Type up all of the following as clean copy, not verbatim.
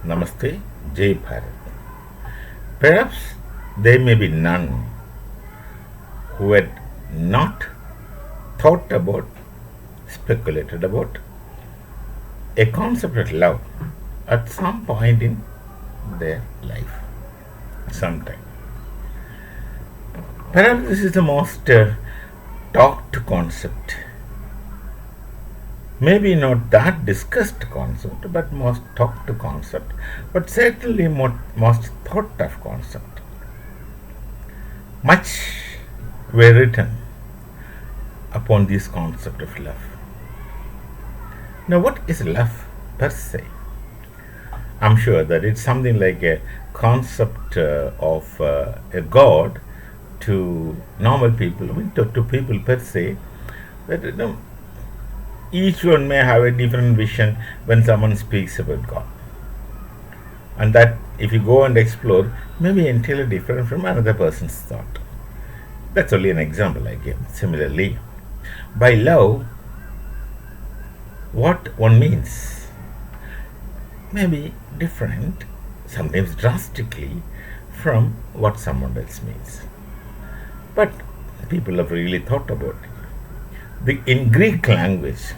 Namaste, Jai Bharat. Perhaps there may be none who had not thought about, speculated about a concept of love at some point in their life, sometime. Perhaps this is the most talked concept. Maybe not that discussed concept, but most talked concept, but certainly most thought of concept. Much were written upon this concept of love. Now, what is love per se? I'm sure that it's something like a concept of a God to normal people, to people per se, that each one may have a different vision when someone speaks about God. And that, if you go and explore, may be entirely different from another person's thought. That's only an example I gave. Similarly, by love, what one means may be different, sometimes drastically, from what someone else means. But people have really thought about it. In Greek language,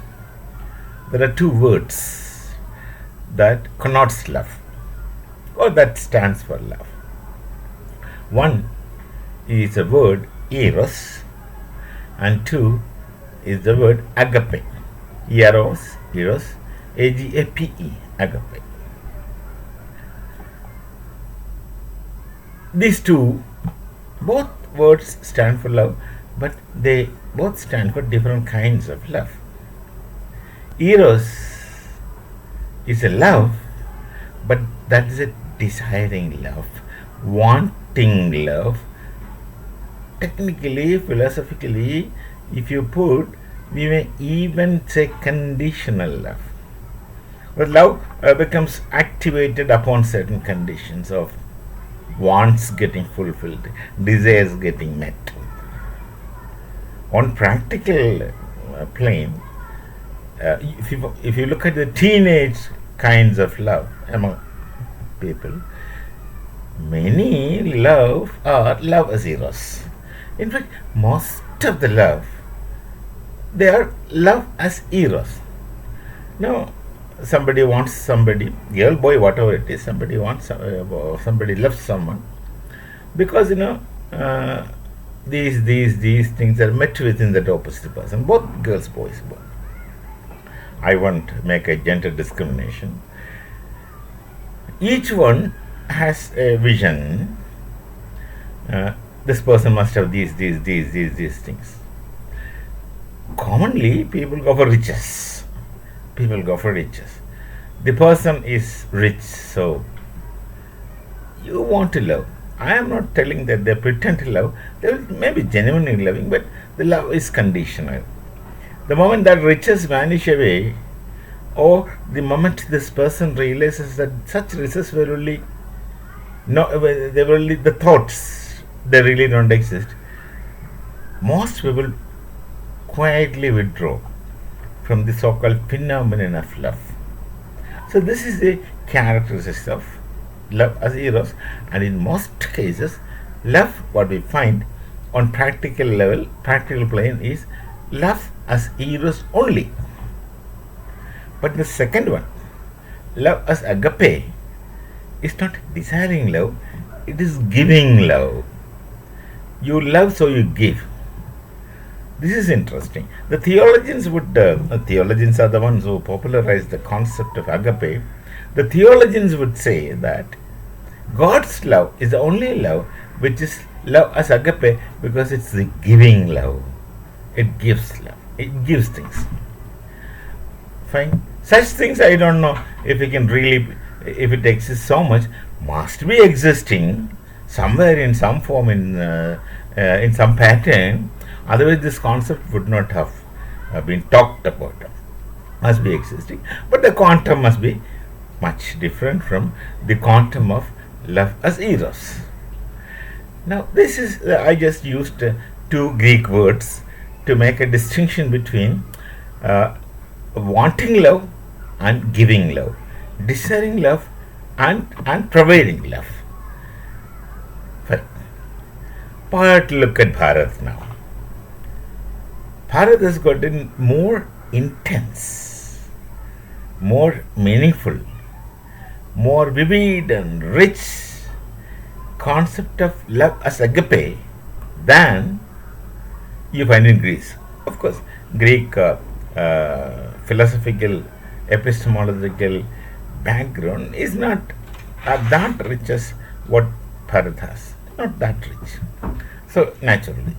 there are two words that connotes love, or that stands for love. One is the word Eros, and two is the word Agape. Eros, Agape, Agape. These two, both words stand for love, but they both stand for different kinds of love. Eros is a love, but that is a desiring love, wanting love. Technically, philosophically, if you put, we may even say conditional love. But love becomes activated upon certain conditions of wants getting fulfilled, desires getting met. On practical plane, if you look at the teenage kinds of love among people, many love as Eros. In fact, most of the love, they are love as Eros. Now, somebody wants somebody, girl, boy, whatever it is, somebody wants somebody loves someone, because these things are met within that opposite person, both girls, boys, both. I won't make a gender discrimination. Each one has a vision. This person must have these things. Commonly, people go for riches. The person is rich, so you want to love. I am not telling that they pretend to love. They may be genuinely loving, but the love is conditional. The moment that riches vanish away, or the moment this person realizes that such riches were only the thoughts, they really don't exist, most people quietly withdraw from the so-called phenomenon of love. So this is the characteristics of love as Eros, and in most cases, love, what we find on practical level, practical plane, is love as Eros only. But the second one, love as Agape, is not desiring love, it is giving love. You love, so you give. This is interesting. The theologians theologians are the ones who popularized the concept of Agape. The theologians would say that God's love is the only love which is love as Agape, because it's the giving love. It gives love. It gives things. Fine. Such things, I don't know if it exists so much, must be existing somewhere in some form, in some pattern. Otherwise, this concept would not have been talked about. Must be existing, but the quantum must be much different from the quantum of love as Eros. Now, this is I just used two Greek words to make a distinction between wanting love and giving love. Desiring love and providing love. But look at Bharat now. Bharat has gotten more intense, more meaningful, more vivid and rich concept of love as agape than you find in Greece. Of course, Greek philosophical, epistemological background is not that rich as what Bharat has. Not that rich. So, naturally,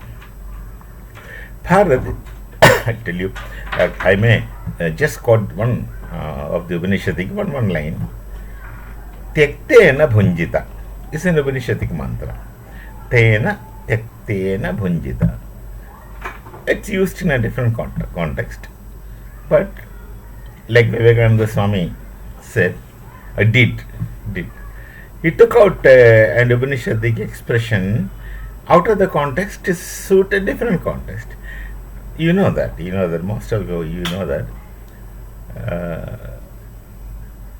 Bharat, I tell you, I may just quote one of the Upanishadic, one line. Tyaktena bhunjita is an Upanishadic mantra. Tena tyaktena bhunjita. It's used in a different context. But, like Vivekananda Swami said, did. He took out an Upanishadic expression out of the context to suit a different context. You know that, most of you know that.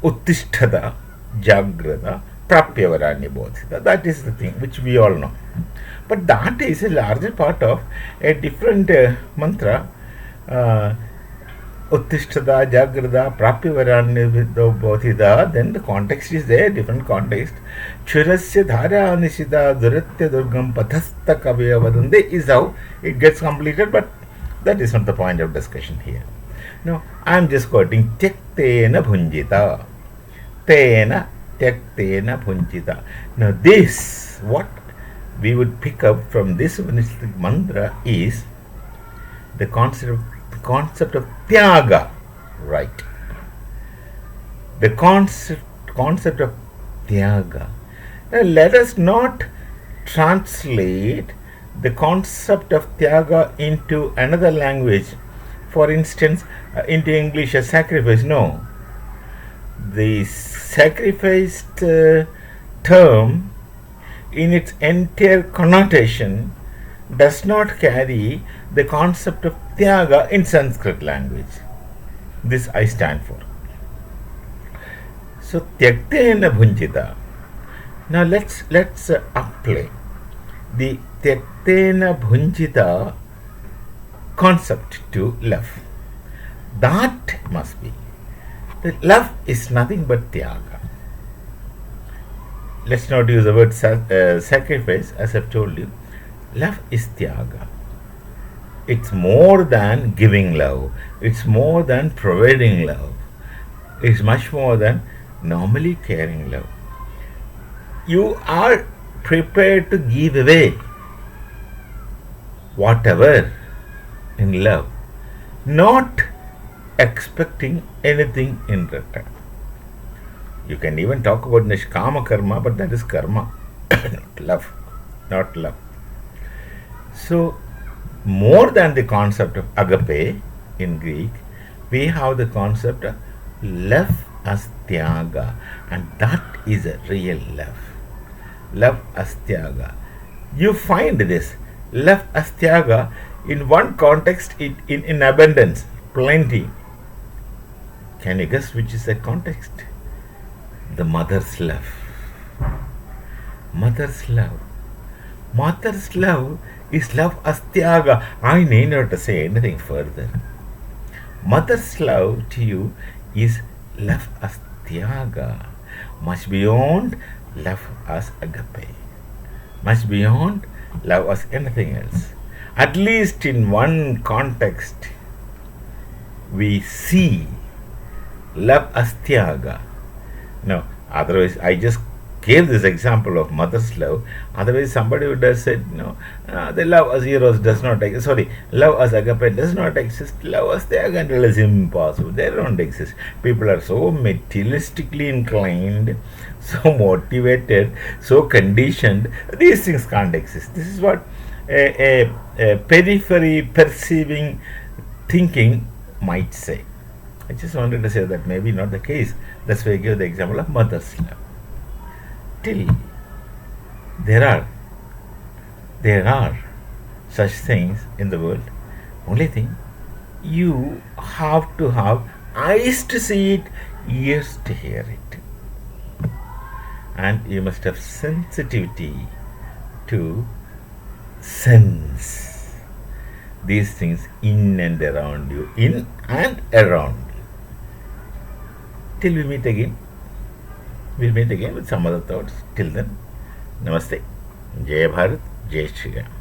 Uttisthada, Jagrada, Prapyavaranya Bodhita. That is the thing which we all know. But that is a larger part of a different mantra. Uttisthada, Jagrada, Prapyavaranya Bodhita. Then the context is there, different context. Churasya Dhara Nishida Duratya Durgam Pathasta Kavya Vadande is how it gets completed, but that is not the point of discussion here. No, I am just quoting Tyaktena Bhunjita. Tena Tyaktena Bhunjita. Now this, what we would pick up from this Upanishadic mantra is the concept of Tyaga, right? The concept of Tyaga. Now let us not translate the concept of Tyaga into another language, for instance, into English as sacrifice. No. The sacrificed term in its entire connotation does not carry the concept of Tyaga in Sanskrit language. This I stand for. So, Tyaktena Bhunjita. Now let's apply the Tyaktena Bhunjita concept to love. That must be. That love is nothing but Tyaga. Let's not use the word sacrifice, as I've told you. Love is Tyaga. It's more than giving love. It's more than providing love. It's much more than normally caring love. You are prepared to give away whatever in love, not expecting anything in return. You can even talk about nishkama karma, but that is karma, not love. So, more than the concept of agape in Greek, we have the concept of love as Tyaga, and that is a real love. Love as Tyaga. You find this love as Tyaga in one context, in abundance, plenty. Can you guess which is that context? The mother's love. Mother's love. Mother's love is love as Tyaga. I need not to say anything further. Mother's love to you is love as Tyaga, much beyond love as agape, much beyond love as anything else. At least in one context, we see love as Tyaga. No, otherwise, I just gave this example of mother's love. Otherwise, somebody would have said, no, the love as Eros does not exist. Sorry, love as agape does not exist. Love as Tyaga is impossible. They don't exist. People are so materialistically inclined, so motivated, so conditioned. These things can't exist. This is what a periphery perceiving thinking might say. I just wanted to say that maybe not the case. That's why I gave the example of mother's love. Till there are such things in the world. Only thing, you have to have eyes to see it, ears to hear it. and you must have sensitivity to sense these things in and around you, in and around you. Till we meet again. We'll meet again with some other thoughts. Till then, Namaste. Jai Bharat, Jai Shri Ram.